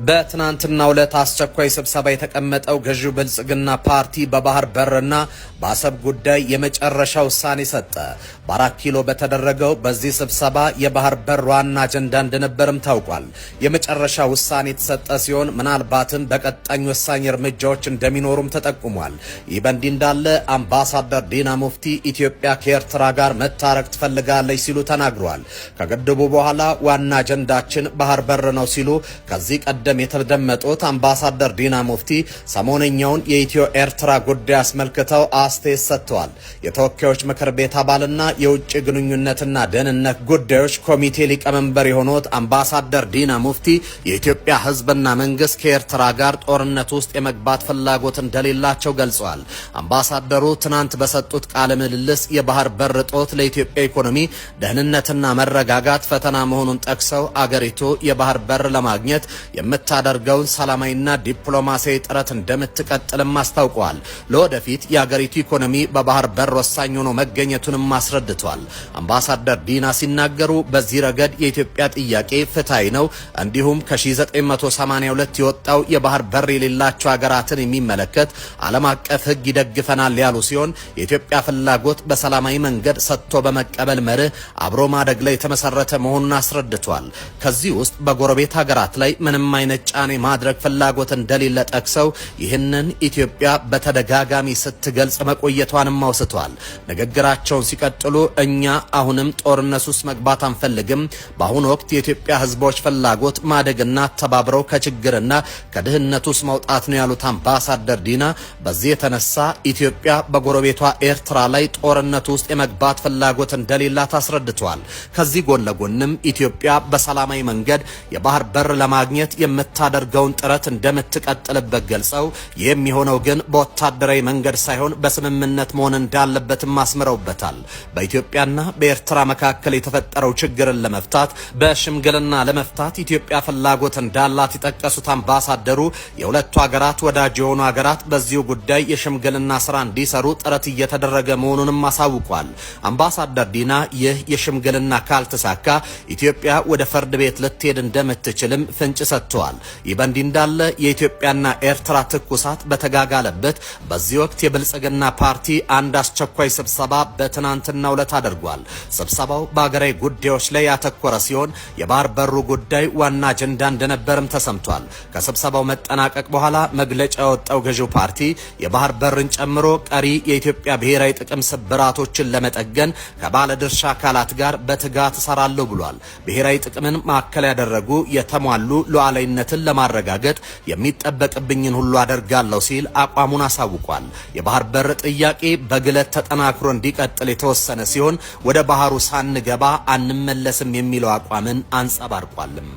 በትናንትናው ዕለት አስቸኳይ ስብሰባ የተቀመጠው ገዢው ብልጽግና ፓርቲ በባህር በርና በአሰብ ጉዳይ የመጨረሻ ውሳኔ ሰጠ። በ4 ኪሎ በተደረገው በዚህ ስብሰባ የባህር በር ዋና አጀንዳ እንደነበርም ታውቋል። የመጨረሻ ውሳኔ የተሰጠ ሲሆን ምናልባትም በቀጣኝ ወሳኝ እርምጃዎች እንደሚኖሩም ተጠቁሟል። ይህ በእንዲህ እንዳለ አምባሳደር ዲና ሙፍቲ ኢትዮጵያ ከኤርትራ ጋር መታረቅ ትፈልጋለች ሲሉ ተናግረዋል። ከግድቡ በኋላ ዋና አጀንዳችን ባህር በር ነው ሲሉ ከዚህ ቀደም የተደመጡት አምባሳደር ዲና ሙፍቲ ሰሞነኛውን የኢትዮ ኤርትራ ጉዳይ አስመልክተው አስተያየት ሰጥተዋል። የተወካዮች ምክር ቤት አባልና የውጭ ግንኙነትና ደህንነት ጉዳዮች ኮሚቴ ሊቀመንበር የሆኑት አምባሳደር ዲና ሙፍቲ የኢትዮጵያ ሕዝብና መንግስት ከኤርትራ ጋር ጦርነት ውስጥ የመግባት ፍላጎት እንደሌላቸው ገልጸዋል። አምባሳደሩ ትናንት በሰጡት ቃለ ምልልስ የባህር በር እጦት ለኢትዮጵያ ኢኮኖሚ ደህንነትና መረጋጋት ፈተና መሆኑን ጠቅሰው አገሪቱ የባህር በር ለማግኘት የምታደርገውን ሰላማዊና ዲፕሎማሲያዊ ጥረት እንደምትቀጥልም አስታውቀዋል። ለወደፊት የአገሪቱ ኢኮኖሚ በባህር በር ወሳኝ ሆኖ መገኘቱንም አስረድቷል። አምባሳደር ዲና ሲናገሩ በዚህ ረገድ የኢትዮጵያ ጥያቄ ፍትሃዊ ነው፣ እንዲሁም ከ1982 የወጣው የባህር በር የሌላቸው ሀገራትን የሚመለከት ዓለም አቀፍ ሕግ ይደግፈናል ያሉ ሲሆን የኢትዮጵያ ፍላጎት በሰላማዊ መንገድ ሰጥቶ በመቀበል መርህ አብሮ ማደግ ላይ የተመሰረተ መሆኑን አስረድቷል። ከዚህ ውስጥ በጎረቤት ሀገራት ላይ ምንም አይነት ጫኔ ማድረግ ፍላጎት እንደሌለ ጠቅሰው ይህንን ኢትዮጵያ በተደጋጋሚ ስትገልጽ መቆየቷንም አውስተዋል። ንግግራቸውን ሲቀጥሉ እኛ አሁንም ጦርነት ውስጥ መግባት አንፈልግም። በአሁኑ ወቅት የኢትዮጵያ ህዝቦች ፍላጎት ማደግና ተባብረው ከችግርና ከድህነት ውስጥ መውጣት ነው ያሉት አምባሳደር ዲና በዚህ የተነሳ ኢትዮጵያ በጎረቤቷ ኤርትራ ላይ ጦርነት ውስጥ የመግባት ፍላጎት እንደሌላት አስረድተዋል። ከዚህ ጎን ለጎንም ኢትዮጵያ በሰላማዊ መንገድ የባህር በር ለማግኘት የምታደርገውን ጥረት እንደምትቀጥልበት ገልጸው የሚሆነው ግን በወታደራዊ መንገድ ሳይሆን በስምምነት መሆን እንዳለበትም አስምረውበታል። በኢትዮጵያና በኤርትራ መካከል የተፈጠረው ችግርን ለመፍታት በሽምግልና ለመፍታት ኢትዮጵያ ፍላጎት እንዳላት የጠቀሱት አምባሳደሩ የሁለቱ ሀገራት ወዳጅ የሆኑ ሀገራት በዚሁ ጉዳይ የሽምግልና ስራ እንዲሰሩ ጥረት እየተደረገ መሆኑንም አሳውቋል። አምባሳደር ዲና ይህ የሽምግልና ካልተሳካ ኢትዮጵያ ወደ ፍርድ ቤት ልትሄድ እንደምትችልም ፍንጭ ሰጥተዋል። ይህ በእንዲህ እንዳለ የኢትዮጵያና ኤርትራ ትኩሳት በተጋጋለበት በዚህ ወቅት የብልጽግና ፓርቲ አንድ አስቸኳይ ስብሰባ በትናንትናው ዕለት አድርጓል። ስብሰባው በአገራዊ ጉዳዮች ላይ ያተኮረ ሲሆን የባህር በሩ ጉዳይ ዋና አጀንዳ እንደነበርም ተሰምቷል። ከስብሰባው መጠናቀቅ በኋላ መግለጫ ያወጣው ገዢው ፓርቲ የባህር በርን ጨምሮ ቀሪ የኢትዮጵያ ብሔራዊ ጥቅም ስብራቶችን ለመጠገን ከባለድርሻ አካላት ጋር በትጋት እሰራለሁ ብሏል። ብሔራዊ ጥቅምን ማዕከል ያደረጉ የተሟሉ ሉዓላዊነትን ለማረጋገጥ የሚጠበቅብኝን ሁሉ አደርጋለሁ ሲል አቋሙን አሳውቋል። የባህር በር ጥያቄ በግለት ተጠናክሮ እንዲቀጥል የተወሰነ ሲሆን ወደ ባህሩ ሳንገባ አንመለስም የሚለው አቋምን አንጸባርቋልም።